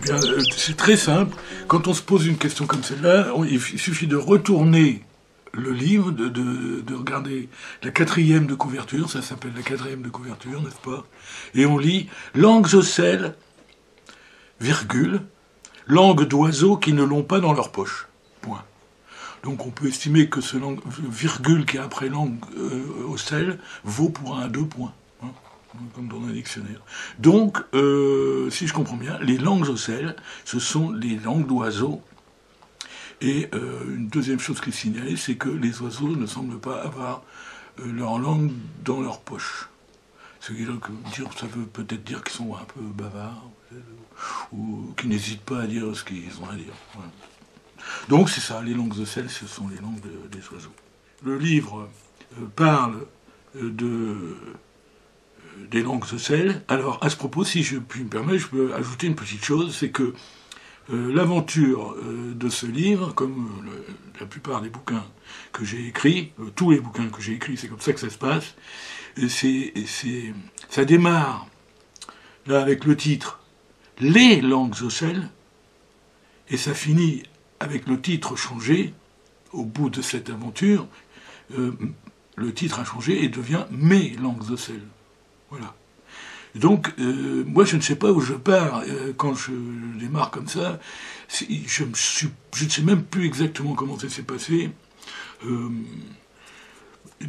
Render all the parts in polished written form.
bien, c'est très simple. Quand on se pose une question comme celle-là, il suffit de retourner le livre, de regarder la 4e de couverture, ça s'appelle la 4e de couverture, n'est-ce pas? Et on lit « Langues ocelles, virgule, langues d'oiseaux qui ne l'ont pas dans leur poche. » Point. Donc on peut estimer que ce virgule qui est après langue ocelle vaut pour 1 à 2 points. Comme dans un dictionnaire. Donc, si je comprends bien, les langues ocelles, ce sont les langues d'oiseaux. Et une deuxième chose qui est signalée, c'est que les oiseaux ne semblent pas avoir leur langue dans leur poche. Ce qui ça veut peut-être dire qu'ils sont un peu bavards, ou qu'ils n'hésitent pas à dire ce qu'ils ont à dire. Voilà. Donc c'est ça, les langues ocelles, ce sont les langues des oiseaux. Le livre parle des langues ocelles. Alors, à ce propos, si je puis me permettre, je peux ajouter une petite chose, c'est que l'aventure de ce livre, comme la plupart des bouquins que j'ai écrits, tous les bouquins que j'ai écrits, c'est comme ça que ça se passe, ça démarre là avec le titre « Les langues ocelles » et ça finit avec le titre changé, au bout de cette aventure, le titre a changé et devient « Mes langues ocelles ». Voilà. Donc, moi, je ne sais pas où je pars quand je démarre comme ça. Je ne sais même plus exactement comment ça s'est passé.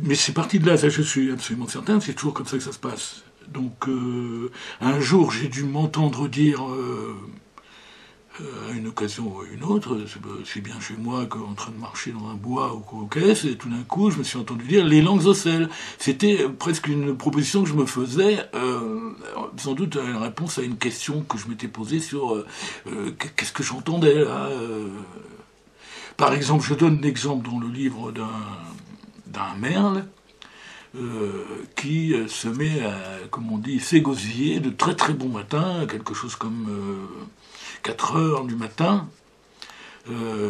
Mais c'est parti de là, ça je suis absolument certain, c'est toujours comme ça que ça se passe. Donc, un jour, j'ai dû m'entendre dire, à une occasion ou à une autre, c'est bien chez moi qu'en train de marcher dans un bois ou aux caisses, et tout d'un coup, je me suis entendu dire les langues ocelles. C'était presque une proposition que je me faisais, sans doute une réponse à une question que je m'étais posée sur qu'est-ce que j'entendais là. Par exemple, je donne l'exemple dans le livre d'un merle qui se met à, comme on dit, s'égosiller de très très bon matin, quelque chose comme 4 heures du matin,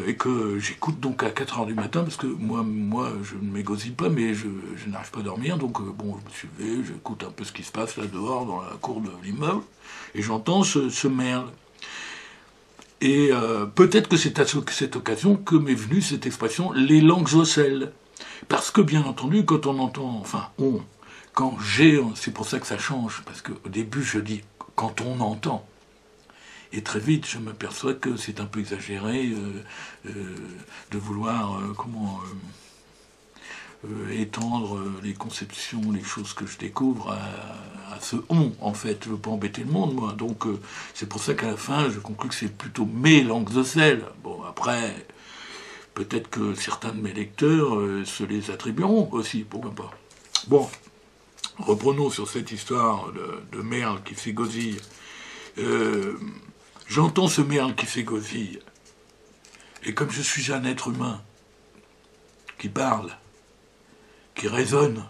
et que j'écoute donc à 4 heures du matin, parce que moi je ne m'égosille pas, mais je n'arrive pas à dormir, donc bon, je me suis levé, j'écoute un peu ce qui se passe là dehors, dans la cour de l'immeuble, et j'entends ce merle. Et peut-être que c'est à cette occasion que m'est venue cette expression « les langues ocelles ». Parce que, bien entendu, quand on entend, c'est pour ça que ça change, parce qu'au début je dis « quand on entend ». Et très vite, je m'aperçois que c'est un peu exagéré de vouloir étendre les conceptions, les choses que je découvre à ce « on », en fait. Je ne veux pas embêter le monde, moi. Donc, c'est pour ça qu'à la fin, je conclus que c'est plutôt mes langues ocelles. Bon, après, peut-être que certains de mes lecteurs se les attribueront aussi, pourquoi pas. Bon, reprenons sur cette histoire de merle qui s'égosille. J'entends ce merle qui s'égosille, et comme je suis un être humain qui parle, qui raisonne,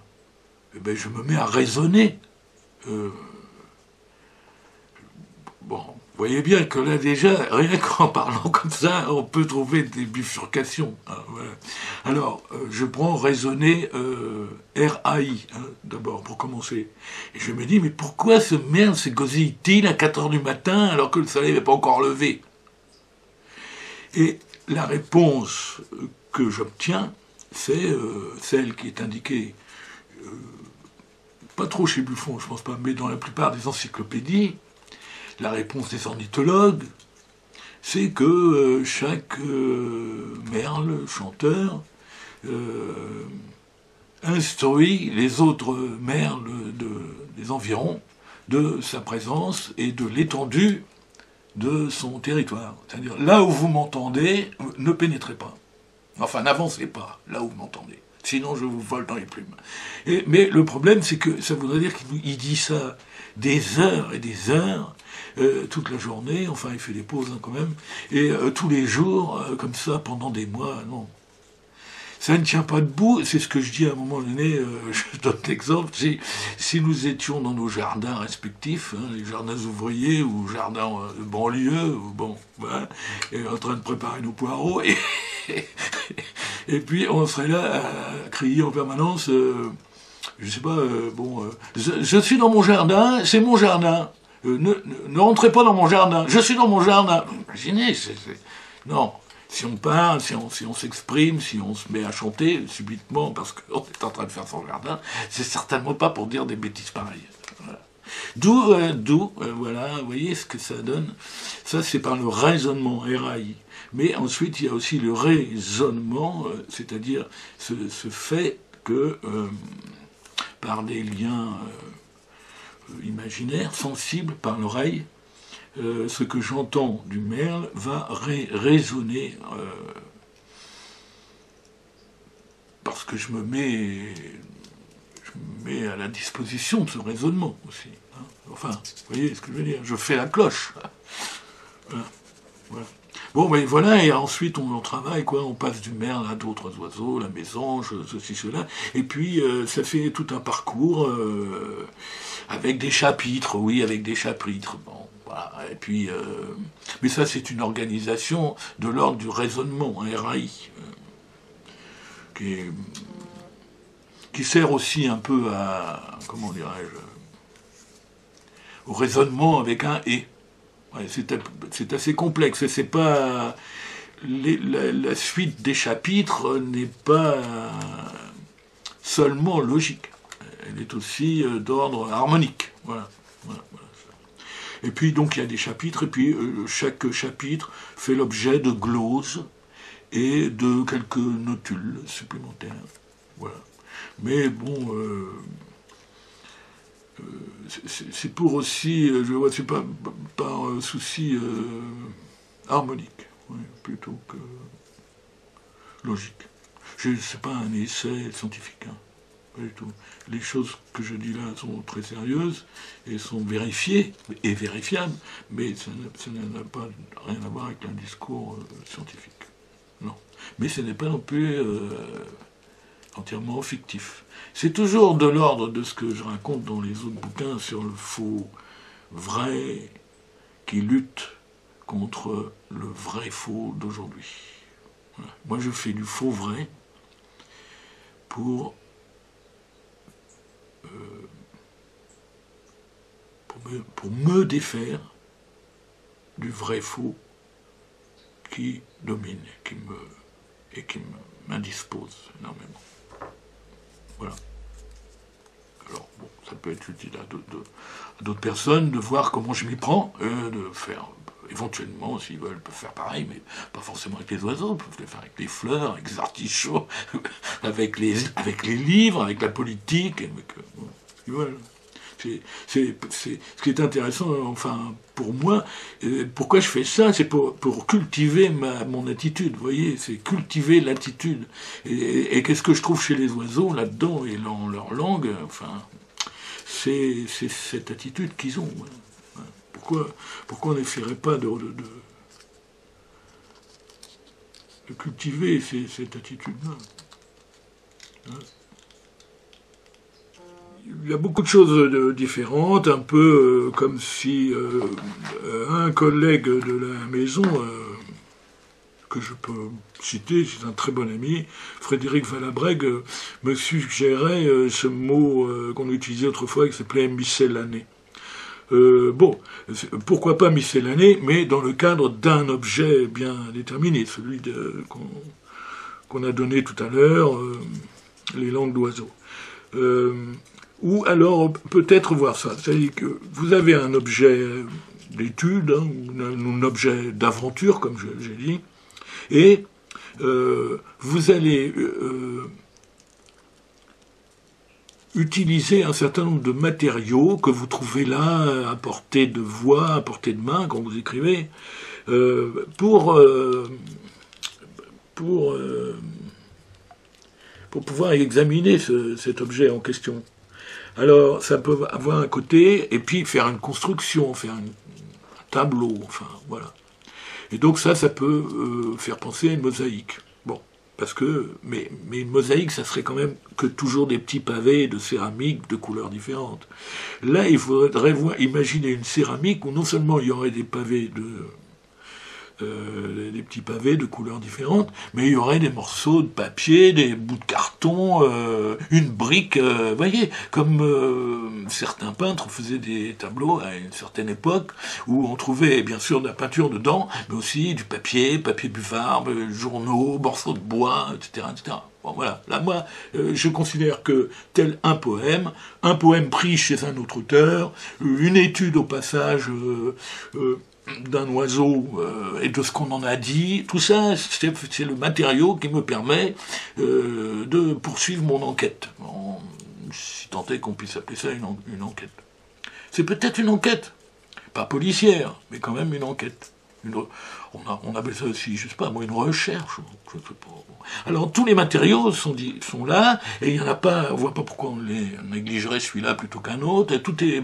eh ben je me mets à raisonner. Bon, vous voyez bien que là déjà, rien qu'en parlant comme ça, on peut trouver des bifurcations. Hein, voilà. Alors, je prends raisonner R-A-I, hein, d'abord, pour commencer. Et je me dis, mais pourquoi ce merde s'égosille-t-il à 4 heures du matin alors que le soleil n'est pas encore levé? Et la réponse que j'obtiens, c'est celle qui est indiquée, pas trop chez Buffon, je pense pas, mais dans la plupart des encyclopédies. La réponse des ornithologues, c'est que chaque merle, chanteur, instruit les autres merles des environs de sa présence et de l'étendue de son territoire. C'est-à-dire, là où vous m'entendez, ne pénétrez pas. Enfin, n'avancez pas, là où vous m'entendez. Sinon, je vous vole dans les plumes. Mais le problème, c'est que ça voudrait dire qu'il dit ça des heures et des heures, toute la journée, enfin il fait des pauses hein, quand même, et tous les jours, comme ça, pendant des mois, non. Ça ne tient pas debout, c'est ce que je dis à un moment donné, je donne l'exemple, si nous étions dans nos jardins respectifs, hein, les jardins ouvriers ou jardins de banlieue, ou bon, voilà, et en train de préparer nos poireaux, et puis on serait là à crier en permanence, je sais pas, je suis dans mon jardin, c'est mon jardin. ne rentrez pas dans mon jardin, je suis dans mon jardin. Imaginez, non. Si on parle, si on s'exprime, si on se met à chanter subitement parce qu'on est en train de faire son jardin, c'est certainement pas pour dire des bêtises pareilles. Voilà. D'où, voilà, vous voyez ce que ça donne. Ça, c'est par le raisonnement, RAI. Mais ensuite, il y a aussi le raisonnement, c'est-à-dire ce fait que, par des liens imaginaires, sensibles, par l'oreille, ce que j'entends du merle va résonner parce que je me mets à la disposition de ce raisonnement aussi. Hein. Enfin, vous voyez ce que je veux dire, je fais la cloche. Voilà. Voilà. Bon, ben voilà, et ensuite on travaille, quoi, on passe du merle à d'autres oiseaux, la mésange, ceci, cela, et puis ça fait tout un parcours avec des chapitres, oui, avec des chapitres, bon. Voilà. Et puis, mais ça, c'est une organisation de l'ordre du raisonnement, un RAI, qui sert aussi un peu à, comment dirais-je, au raisonnement avec un « et ». Ouais, c'est assez complexe. C'est pas la suite des chapitres n'est pas seulement logique. Elle est aussi d'ordre harmonique. Voilà. Voilà. Et puis, donc, il y a des chapitres, et puis chaque chapitre fait l'objet de gloses et de quelques notules supplémentaires. Voilà. Mais bon, c'est pour aussi, je vois, c'est pas par souci harmonique, oui, plutôt que logique. C'est pas un essai scientifique. Hein. Pas du tout. Les choses que je dis là sont très sérieuses et sont vérifiées et vérifiables, mais ça n'a pas rien à voir avec un discours scientifique. Non. Mais ce n'est pas non plus entièrement fictif. C'est toujours de l'ordre de ce que je raconte dans les autres bouquins sur le faux vrai qui lutte contre le vrai faux d'aujourd'hui. Voilà. Moi je fais du faux vrai pour me défaire du vrai faux qui domine et qui m'indispose énormément. Voilà. Alors, bon, ça peut être utile à d'autres personnes de voir comment je m'y prends, de faire, éventuellement, s'ils veulent, peuvent faire pareil, mais pas forcément avec les oiseaux, peuvent le faire avec les fleurs, avec les artichauts, avec les livres, avec la politique, voilà. Ce qui est intéressant, enfin, pour moi, pourquoi je fais ça, c'est pour cultiver mon attitude, vous voyez, c'est cultiver l'attitude. Et qu'est-ce que je trouve chez les oiseaux, là-dedans, et dans leur langue, enfin, c'est cette attitude qu'ils ont. Voilà. Pourquoi on n'essaierait pas de cultiver cette attitude-là, hein? Il y a beaucoup de choses différentes, un peu comme si un collègue de la maison, que je peux citer, c'est un très bon ami, Frédéric Valabrègue, me suggérait ce mot qu'on utilisait autrefois, qui s'appelait miscellanée. Bon, pourquoi pas miscellanée, mais dans le cadre d'un objet bien déterminé, celui qu'on a donné tout à l'heure, les langues d'oiseaux. Ou alors peut-être voir ça, c'est-à-dire que vous avez un objet d'étude, hein, ou un objet d'aventure, comme j'ai dit, et vous allez utiliser un certain nombre de matériaux que vous trouvez là, à portée de voix, à portée de main, quand vous écrivez, pour pouvoir examiner cet objet en question. Alors, ça peut avoir un côté, et puis faire une construction, faire un tableau, enfin, voilà. Et donc ça peut faire penser à une mosaïque. Bon, parce que, mais une mosaïque, ça serait quand même que toujours des petits pavés de céramique de couleurs différentes. Là, il faudrait imaginer une céramique où non seulement il y aurait des pavés des petits pavés de couleurs différentes, mais il y aurait des morceaux de papier, des bouts de carton, une brique, vous voyez, comme certains peintres faisaient des tableaux à une certaine époque, où on trouvait bien sûr de la peinture dedans, mais aussi du papier buvard, journaux, morceaux de bois, etc., etc. Bon, voilà. Là, moi, je considère que tel un poème pris chez un autre auteur, une étude au passage d'un oiseau et de ce qu'on en a dit, tout ça, c'est le matériau qui me permet de poursuivre mon enquête. Si tant est qu'on puisse appeler ça une enquête. C'est peut-être une enquête, pas policière, mais quand même une enquête. On appelle ça aussi, je sais pas, moi, une recherche. Je sais pas. Alors, tous les matériaux sont là, et il n'y en a pas, on voit pas pourquoi on les négligerait celui-là plutôt qu'un autre, et tout est,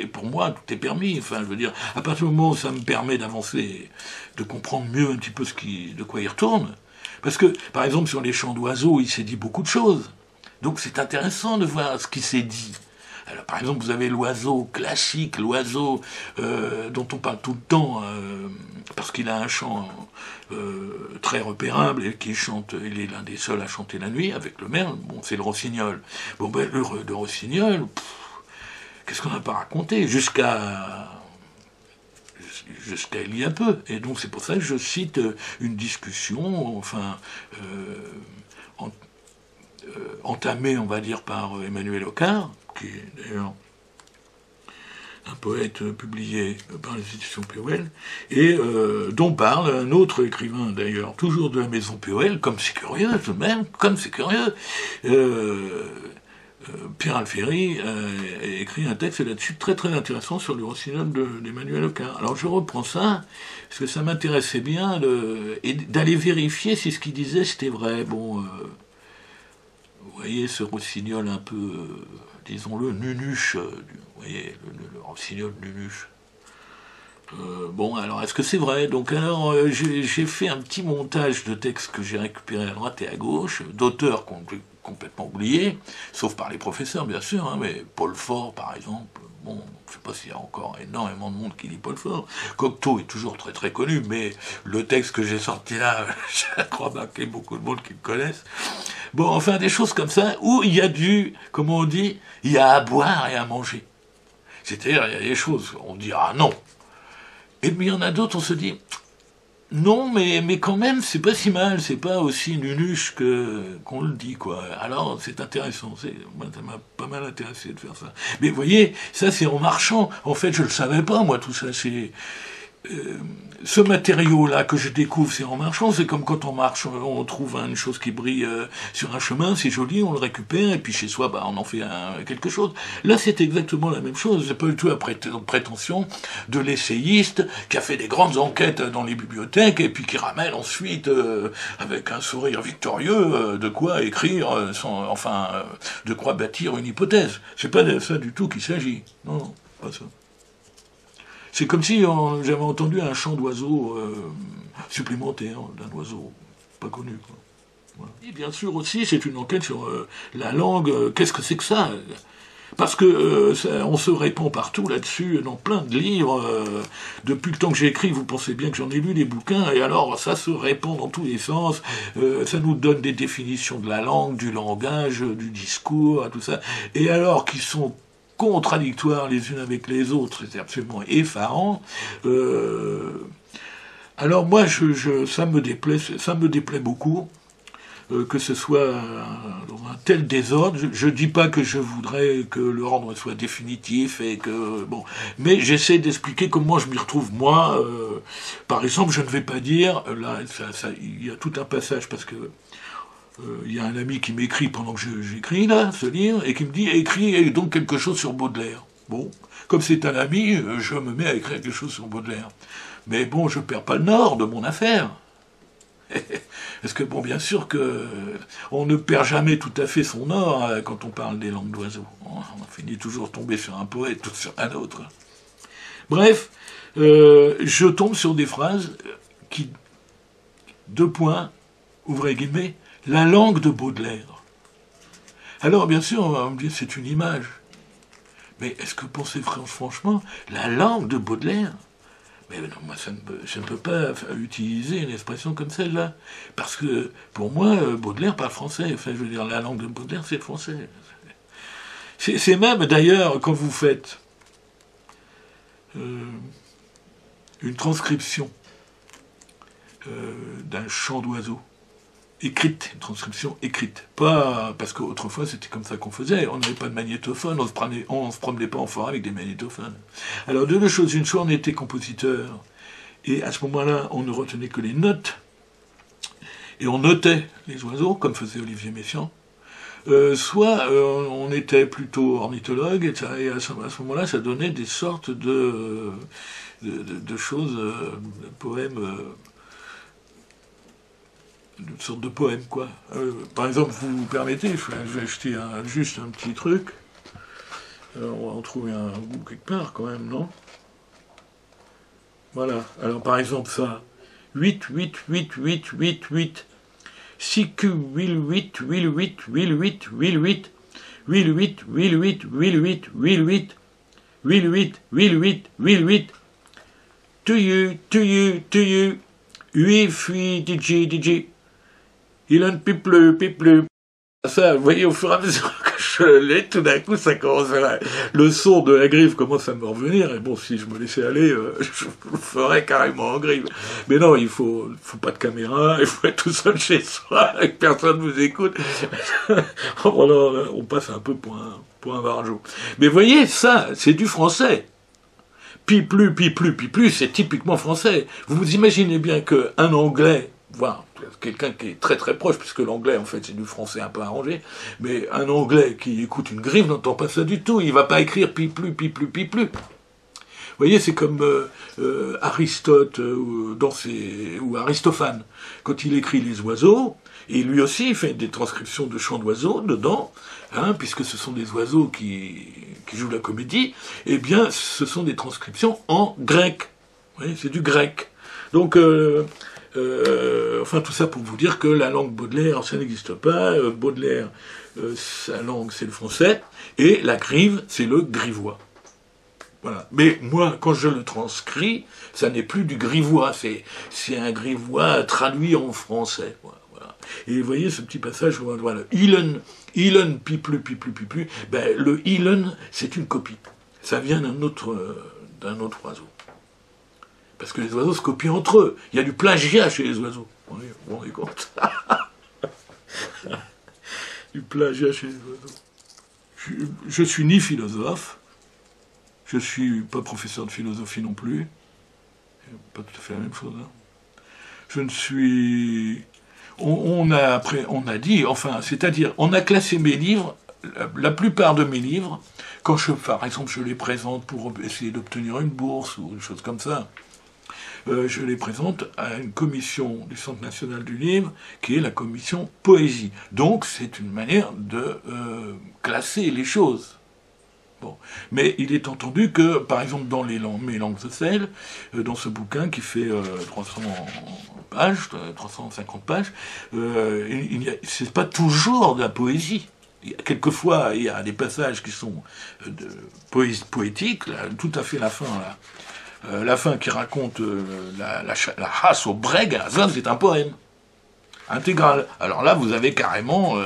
pour moi, tout est permis. Enfin, je veux dire, à partir du moment où ça me permet d'avancer, de comprendre mieux un petit peu de quoi il retourne, parce que, par exemple, sur les chants d'oiseaux, il s'est dit beaucoup de choses. Donc, c'est intéressant de voir ce qui s'est dit. Alors, par exemple, vous avez l'oiseau classique, l'oiseau dont on parle tout le temps, parce qu'il a un chant très repérable et qui chante, il est l'un des seuls à chanter la nuit avec le merle. Bon, c'est le rossignol. Bon, ben, le rossignol, qu'est-ce qu'on n'a pas raconté jusqu'à il y a peu. Et donc, c'est pour ça que je cite une discussion, enfin, entamée, on va dire, par Emmanuel Ocar, qui est d'ailleurs un poète publié par les éditions POL, et dont parle un autre écrivain d'ailleurs, toujours de la maison POL, comme c'est curieux tout de même, comme c'est curieux, Pierre Alféry a écrit un texte là-dessus très très intéressant sur le rossignol d'Emmanuel Ocar. Alors je reprends ça, parce que ça m'intéressait bien d'aller vérifier si ce qu'il disait c'était vrai. Bon, vous voyez ce rossignol un peu, disons-le, nunuche, vous voyez, le rossignol nunuche. Bon, alors, est-ce que c'est vrai? Donc, alors, j'ai fait un petit montage de textes que j'ai récupérés à droite et à gauche, d'auteurs qu'on peut complètement oubliés, sauf par les professeurs, bien sûr, hein, mais Paul Fort, par exemple, bon, je ne sais pas s'il y a encore énormément de monde qui lit Paul Fort. Cocteau est toujours très très connu, mais le texte que j'ai sorti là, je crois qu'il y a beaucoup de monde qui le connaissent. Bon, enfin, des choses comme ça, où il y a comment on dit, il y a à boire et à manger. C'est-à-dire, il y a des choses, on dit, ah non. Et puis il y en a d'autres, on se dit, non, mais quand même, c'est pas si mal, c'est pas aussi nunuche qu'on le dit, quoi. Alors, c'est intéressant, moi, ça m'a pas mal intéressé de faire ça. Mais vous voyez, ça, c'est en marchant. En fait, je le savais pas, moi, tout ça, c'est... ce matériau-là que je découvre, c'est en marchant. C'est comme quand on marche, on trouve une chose qui brille sur un chemin, c'est joli, on le récupère, et puis chez soi, bah, on en fait quelque chose. Là, c'est exactement la même chose. C'est pas du tout la prétention de l'essayiste qui a fait des grandes enquêtes dans les bibliothèques, et puis qui ramène ensuite, avec un sourire victorieux, de quoi écrire, de quoi bâtir une hypothèse. C'est pas de ça du tout qu'il s'agit. Non, non, pas ça. C'est comme si j'avais entendu un chant d'oiseau supplémentaire, d'un oiseau pas connu, quoi. Voilà. Et bien sûr aussi, c'est une enquête sur la langue. Qu'est-ce que c'est que ça? Parce que on se répand partout là-dessus, dans plein de livres. Depuis le temps que j'écris, vous pensez bien que j'en ai lu des bouquins, et alors ça se répand dans tous les sens. Ça nous donne des définitions de la langue, du langage, du discours, tout ça. Et alors qu'ils sont contradictoires les unes avec les autres, c'est absolument effarant. Alors moi, ça me déplaît beaucoup que ce soit dans un tel désordre. Je dis pas que je voudrais que l'ordre soit définitif et que bon, mais j'essaie d'expliquer comment je m'y retrouve moi. Par exemple, je ne vais pas dire là, il y a tout un passage parce que il y a un ami qui m'écrit pendant que j'écris là, ce livre, et qui me dit écris donc quelque chose sur Baudelaire. Bon, comme c'est un ami, je me mets à écrire quelque chose sur Baudelaire. Mais bon, je perds pas le nord de mon affaire. Parce que bon, bien sûr que on ne perd jamais tout à fait son nord quand on parle des langues d'oiseaux. On finit toujours tomber sur un poète ou sur un autre. Bref, je tombe sur des phrases qui, deux points, ouvrez guillemets, la langue de Baudelaire. Alors, bien sûr, on va me dire c'est une image. Mais est-ce que vous pensez franchement, la langue de Baudelaire? Mais non, moi, je ne peux pas utiliser une expression comme celle-là. Parce que, pour moi, Baudelaire parle français. Enfin, je veux dire, la langue de Baudelaire, c'est le français. C'est même, d'ailleurs, quand vous faites une transcription d'un chant d'oiseau, écrite, une transcription écrite. Pas parce qu'autrefois c'était comme ça qu'on faisait, on n'avait pas de magnétophone, on se promenait pas en forêt avec des magnétophones. Alors deux choses, une fois on était compositeur, et à ce moment-là on ne retenait que les notes, et on notait les oiseaux, comme faisait Olivier Messiaen, soit on était plutôt ornithologue, et à ce moment-là ça donnait des sortes de choses, de poèmes... une sorte de poème, quoi. Par exemple, vous permettez, je vais acheter juste un petit truc. Alors, on va en trouver un bout quelque part, quand même, non? Voilà. Alors, par exemple, ça. 8, 8, 8, 8, 8, 8. 6 Q, 8, 8, 8, 8, 8, 8, 8, 8. 8, 8, 8, 8, 8, 8, 8, 8. 8, 8, 8, 8, 8, 8. To you, to you, to you. 8, 8, DJ, DJ. Il en pipleu, pipleu. Ça, vous voyez, au fur et à mesure que je l'ai, tout d'un coup, ça commence le son de la griffe commence à me revenir. Et bon, si je me laissais aller, je le ferais carrément en griffe. Mais non, il faut pas de caméra, il faut être tout seul chez soi, et que personne vous écoute. On passe un peu pour un barjot. Mais vous voyez, ça, c'est du français. Piplu, piplu, piplu, c'est typiquement français. Vous vous imaginez bien qu'un Anglais, voire quelqu'un qui est très très proche, puisque l'anglais en fait c'est du français un peu arrangé, mais un Anglais qui écoute une griffe n'entend pas ça du tout, il va pas écrire piplu, piplu, piplu. Vous voyez, c'est comme Aristote ou Aristophane, quand il écrit les oiseaux, et lui aussi il fait des transcriptions de chants d'oiseaux dedans, puisque ce sont des oiseaux qui jouent la comédie, eh bien ce sont des transcriptions en grec. Vous voyez, c'est du grec. Donc, enfin tout ça pour vous dire que la langue Baudelaire, ça n'existe pas. Baudelaire, sa langue c'est le français, et la grive c'est le grivois. Voilà. Mais moi, quand je le transcris, ça n'est plus du grivois, c'est un grivois traduit en français. Voilà. Et vous voyez ce petit passage, voilà, Ilen, piplu, piplu, piplu, ben, le Ilen, c'est une copie. Ça vient d'un autre oiseau. Parce que les oiseaux se copient entre eux. Il y a du plagiat chez les oiseaux. Vous vous rendez compte? Du plagiat chez les oiseaux. Je suis ni philosophe, je suis pas professeur de philosophie non plus. Pas tout à fait la même chose. Je ne suis... On a dit, enfin, c'est-à-dire, on a classé mes livres, la plupart de mes livres, quand par exemple, je les présente pour essayer d'obtenir une bourse ou une chose comme ça, je les présente à une commission du Centre national du livre, qui est la commission poésie. Donc, c'est une manière de classer les choses. Bon. Mais il est entendu que, par exemple, dans mes langues officielles, dans ce bouquin qui fait 300 pages, 350 pages, c'est pas toujours de la poésie. Quelquefois, il y a des passages qui sont de poésie poétique, là, tout à fait la fin, là. La fin qui raconte la chasse au breg, ça c'est un poème intégral. Alors là, vous avez carrément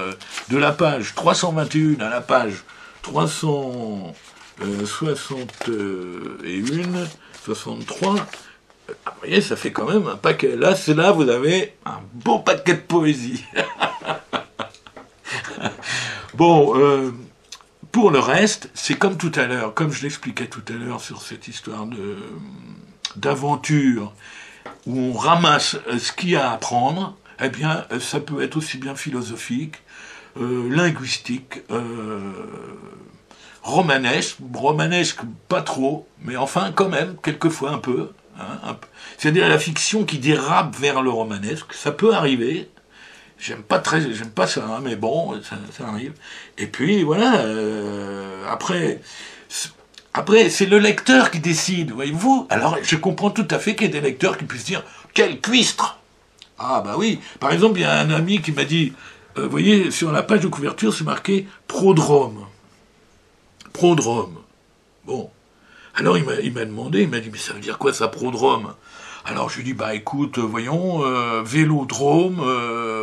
de la page 321 à la page 361, 63. Vous voyez, ça fait quand même un paquet. Là, vous avez un beau paquet de poésie. Bon, pour le reste, c'est comme tout à l'heure, comme je l'expliquais tout à l'heure sur cette histoire d'aventure où on ramasse ce qu'il y a à apprendre, eh bien, ça peut être aussi bien philosophique, linguistique, romanesque pas trop, mais enfin quand même, quelquefois un peu. C'est-à-dire la fiction qui dérape vers le romanesque, ça peut arriver. J'aime pas ça, mais bon, ça arrive. Et puis voilà, après, c'est le lecteur qui décide, voyez-vous. Alors, je comprends tout à fait qu'il y ait des lecteurs qui puissent dire « Quel cuistre !» Ah bah oui, par exemple, il y a un ami qui m'a dit, vous voyez, sur la page de couverture, c'est marqué « Prodrome ». Prodrome. Bon. Alors il m'a demandé, il m'a dit, mais ça veut dire quoi ça, prodrome? Alors je lui ai dit, bah écoute, voyons, vélodrome,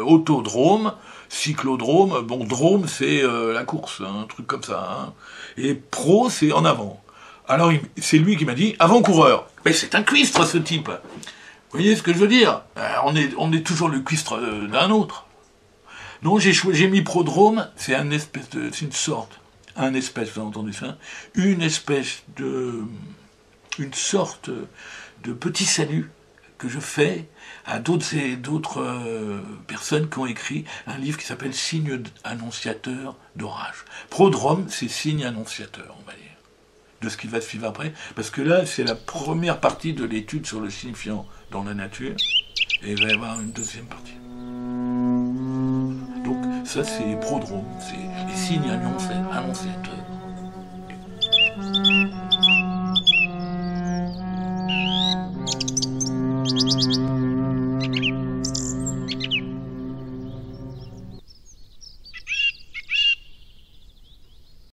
autodrome, cyclodrome, bon, drome c'est la course, hein, un truc comme ça, hein. Et pro c'est en avant. Alors c'est lui qui m'a dit, avant-coureur. Mais c'est un cuistre ce type. Vous voyez ce que je veux dire? On est toujours le cuistre d'un autre. Non, j'ai mis prodrome, c'est c'est une sorte, vous avez entendu ça, une sorte de petit salut que je fais à d'autres personnes qui ont écrit un livre qui s'appelle Signe annonciateur d'orage. Prodrome, c'est signe annonciateur, on va dire, de ce qui va suivre après, parce que là, c'est la première partie de l'étude sur le signifiant dans la nature, et il va y avoir une deuxième partie. Donc ça, c'est prodrome, c'est les signes annonciateurs.